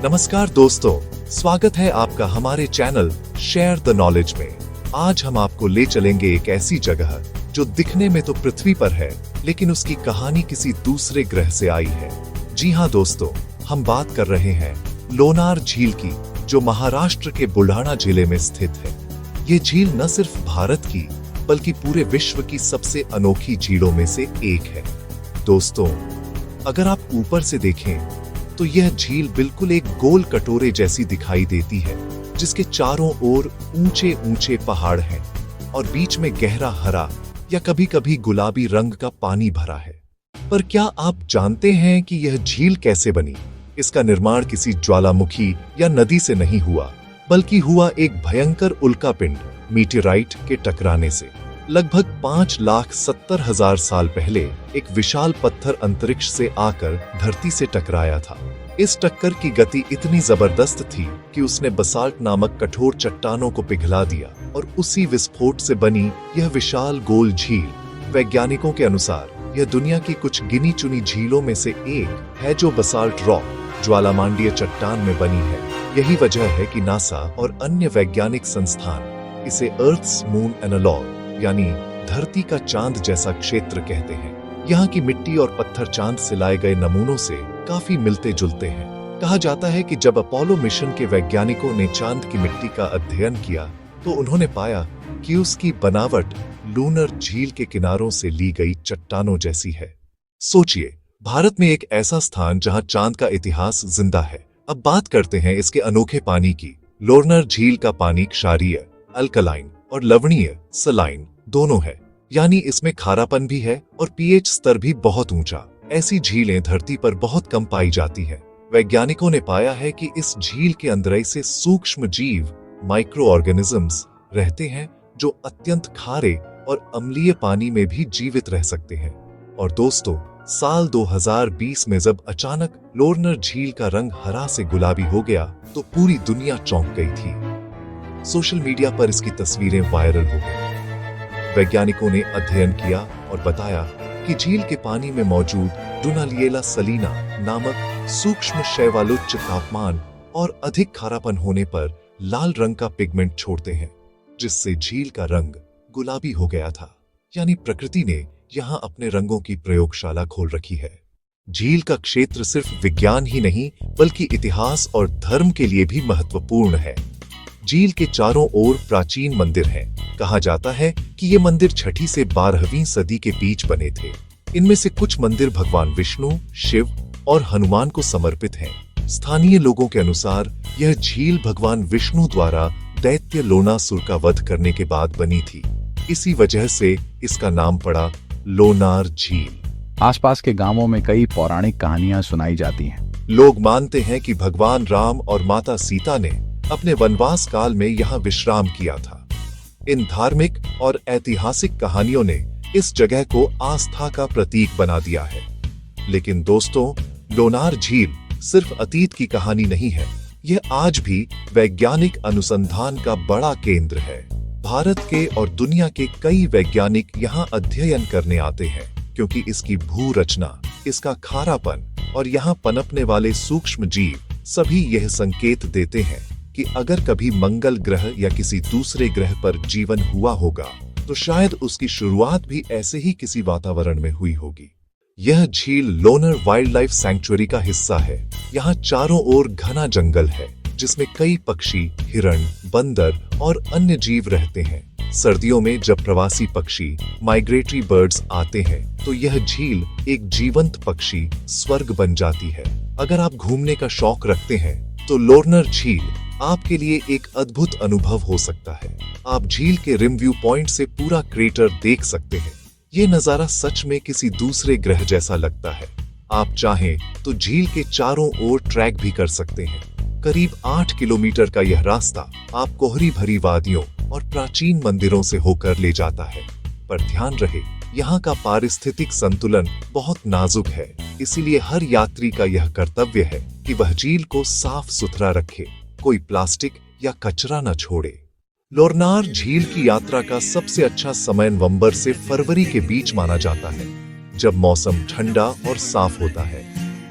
नमस्कार दोस्तों, स्वागत है आपका हमारे चैनल शेयर द नॉलेज में। आज हम आपको ले चलेंगे एक ऐसी जगह जो दिखने में तो पृथ्वी पर है, लेकिन उसकी कहानी किसी दूसरे ग्रह से आई है। जी हाँ दोस्तों, हम बात कर रहे हैं लोनार झील की, जो महाराष्ट्र के बुल्ढाणा जिले में स्थित है। ये झील न सिर्फ भारत की बल्कि पूरे विश्व की सबसे अनोखी झीलों में से एक है। दोस्तों, अगर आप ऊपर से देखें तो यह झील बिल्कुल एक गोल कटोरे जैसी दिखाई देती है, जिसके चारों ओर ऊंचे ऊंचे पहाड़ हैं और बीच में गहरा हरा या कभी कभी गुलाबी रंग का पानी भरा है। पर क्या आप जानते हैं कि यह झील कैसे बनी? इसका निर्माण किसी ज्वालामुखी या नदी से नहीं हुआ, बल्कि हुआ एक भयंकर उल्कापिंड मीटेराइट के टकराने से। लगभग 5,70,000 साल पहले एक विशाल पत्थर अंतरिक्ष से आकर धरती से टकराया था। इस टक्कर की गति इतनी जबरदस्त थी कि उसने बसाल्ट नामक कठोर चट्टानों को पिघला दिया और उसी विस्फोट से बनी यह विशाल गोल झील। वैज्ञानिकों के अनुसार यह दुनिया की कुछ गिनी चुनी झीलों में से एक है जो बसाल्ट रॉक ज्वालामांडीय चट्टान में बनी है। यही वजह है कि नासा और अन्य वैज्ञानिक संस्थान इसे अर्थ्स मून एनालॉग यानी धरती का चांद जैसा क्षेत्र कहते हैं। यहाँ की मिट्टी और पत्थर चांद से लाए गए नमूनों से काफी मिलते जुलते हैं। कहा जाता है कि जब अपोलो मिशन के वैज्ञानिकों ने चांद की मिट्टी का अध्ययन किया तो उन्होंने पाया कि उसकी बनावट लूनर झील के किनारों से ली गई चट्टानों जैसी है। सोचिए, भारत में एक ऐसा स्थान जहां चांद का इतिहास जिंदा है। अब बात करते हैं इसके अनोखे पानी की। लोनार झील का पानी क्षारीय अल्कलाइन और लवणीय सलाइन दोनों है, यानी इसमें खारापन भी है और पीएच स्तर भी बहुत ऊंचा। ऐसी झीलें धरती पर बहुत कम पाई जाती हैं। वैज्ञानिकों ने पाया है कि इस झील के अंदर से सूक्ष्म जीव माइक्रो ऑर्गेनिजम्स रहते हैं जो अत्यंत खारे और अम्लीय पानी में भी जीवित रह सकते हैं। और दोस्तों, साल 2020 में जब अचानक लोनार झील का रंग हरा से गुलाबी हो गया तो पूरी दुनिया चौंक गई थी। सोशल मीडिया पर इसकी तस्वीरें वायरल हो गई। वैज्ञानिकों ने अध्ययन किया और बताया कि झील के पानी में मौजूद डुनालिएला सलीना नामक सूक्ष्म शैवाल उच्च तापमान और अधिक खारापन होने पर लाल रंग का पिगमेंट छोड़ते हैं, जिससे झील का रंग गुलाबी हो गया था। यानी प्रकृति ने यहाँ अपने रंगों की प्रयोगशाला खोल रखी है। झील का क्षेत्र सिर्फ विज्ञान ही नहीं बल्कि इतिहास और धर्म के लिए भी महत्वपूर्ण है। झील के चारों ओर प्राचीन मंदिर हैं। कहा जाता है कि ये मंदिर 6वीं से 12वीं सदी के बीच बने थे। इनमें से कुछ मंदिर भगवान विष्णु, शिव और हनुमान को समर्पित हैं। स्थानीय लोगों के अनुसार यह झील भगवान विष्णु द्वारा दैत्य लोनासुर का वध करने के बाद बनी थी। इसी वजह से इसका नाम पड़ा लोनार झील। आसपास के गांवों में कई पौराणिक कहानियां सुनाई जाती हैं। लोग मानते हैं कि भगवान राम और माता सीता ने अपने वनवास काल में यहाँ विश्राम किया था। इन धार्मिक और ऐतिहासिक कहानियों ने इस जगह को आस्था का प्रतीक बना दिया है। लेकिन दोस्तों, लोनार झील सिर्फ अतीत की कहानी नहीं है, यह आज भी वैज्ञानिक अनुसंधान का बड़ा केंद्र है। भारत के और दुनिया के कई वैज्ञानिक यहाँ अध्ययन करने आते हैं, क्योंकि इसकी भू रचना, इसका खारापन और यहाँ पनपने वाले सूक्ष्म जीव सभी यह संकेत देते हैं कि अगर कभी मंगल ग्रह या किसी दूसरे ग्रह पर जीवन हुआ होगा तो शायद उसकी शुरुआत भी ऐसे ही किसी वातावरण में हुई होगी। यह झील लोनार वाइल्ड लाइफ सैंक्चुअरी का हिस्सा है। यहाँ चारों ओर घना जंगल है, जिसमें कई पक्षी, हिरण, बंदर और अन्य जीव रहते हैं। सर्दियों में जब प्रवासी पक्षी माइग्रेटरी बर्ड्स आते हैं तो यह झील एक जीवंत पक्षी स्वर्ग बन जाती है। अगर आप घूमने का शौक रखते हैं तो लोनार झील आपके लिए एक अद्भुत अनुभव हो सकता है। आप झील के रिम व्यू पॉइंट से पूरा क्रेटर देख सकते हैं। ये नजारा सच में किसी दूसरे ग्रह जैसा लगता है। आप चाहें तो झील के चारों ओर ट्रैक भी कर सकते हैं। करीब 8 किलोमीटर का यह रास्ता आपको हरी भरी वादियों और प्राचीन मंदिरों से होकर ले जाता है। पर ध्यान रहे, यहाँ का पारिस्थितिक संतुलन बहुत नाजुक है, इसीलिए हर यात्री का यह कर्तव्य है कि वह झील को साफ सुथरा रखे, कोई प्लास्टिक या कचरा न छोड़े। लोनार झील की यात्रा का सबसे अच्छा समय नवंबर से फरवरी के बीच माना जाता है, जब मौसम ठंडा और साफ होता है।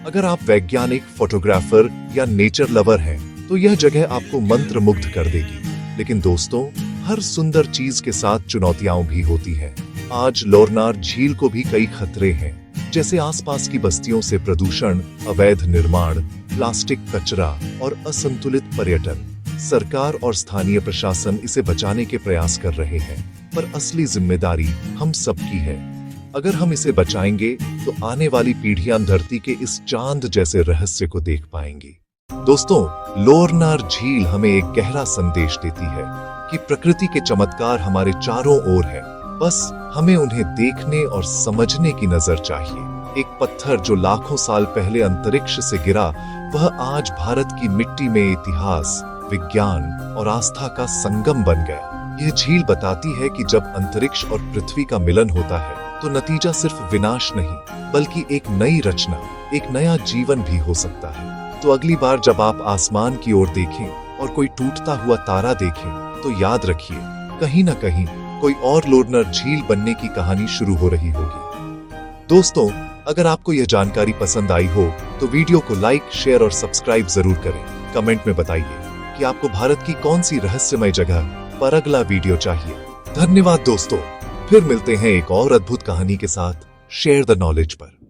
अगर आप वैज्ञानिक, फोटोग्राफर या नेचर लवर हैं, तो यह जगह आपको मंत्रमुग्ध कर देगी। लेकिन दोस्तों, हर सुंदर चीज के साथ चुनौतियां भी होती हैं। आज लोरनार झील को भी कई खतरे हैं, जैसे आसपास की बस्तियों से प्रदूषण, अवैध निर्माण, प्लास्टिक कचरा और असंतुलित पर्यटन। सरकार और स्थानीय प्रशासन इसे बचाने के प्रयास कर रहे हैं, पर असली जिम्मेदारी हम सबकी है। अगर हम इसे बचाएंगे, तो आने वाली पीढ़ियां धरती के इस चांद जैसे रहस्य को देख पाएंगी। दोस्तों, लोरनार झील हमें एक गहरा संदेश देती है कि प्रकृति के चमत्कार हमारे चारों ओर है, बस हमें उन्हें देखने और समझने की नजर चाहिए। एक पत्थर जो लाखों साल पहले अंतरिक्ष से गिरा, वह आज भारत की मिट्टी में इतिहास, विज्ञान और आस्था का संगम बन गया। यह झील बताती है कि जब अंतरिक्ष और पृथ्वी का मिलन होता है, तो नतीजा सिर्फ विनाश नहीं, बल्कि एक नई रचना, एक नया जीवन भी हो सकता है। तो अगली बार जब आप आसमान की ओर देखें और कोई टूटता हुआ तारा देखें, तो याद रखिए, कहीं ना कहीं कोई और लोरनार झील बनने की कहानी शुरू हो रही होगी। दोस्तों, अगर आपको यह जानकारी पसंद आई हो, तो वीडियो को लाइक, शेयर और सब्सक्राइब जरूर करें। कमेंट में बताइए कि आपको भारत की कौन सी रहस्यमय जगह पर अगला वीडियो चाहिए। धन्यवाद दोस्तों, फिर मिलते हैं एक और अद्भुत कहानी के साथ शेयर द नॉलेज पर।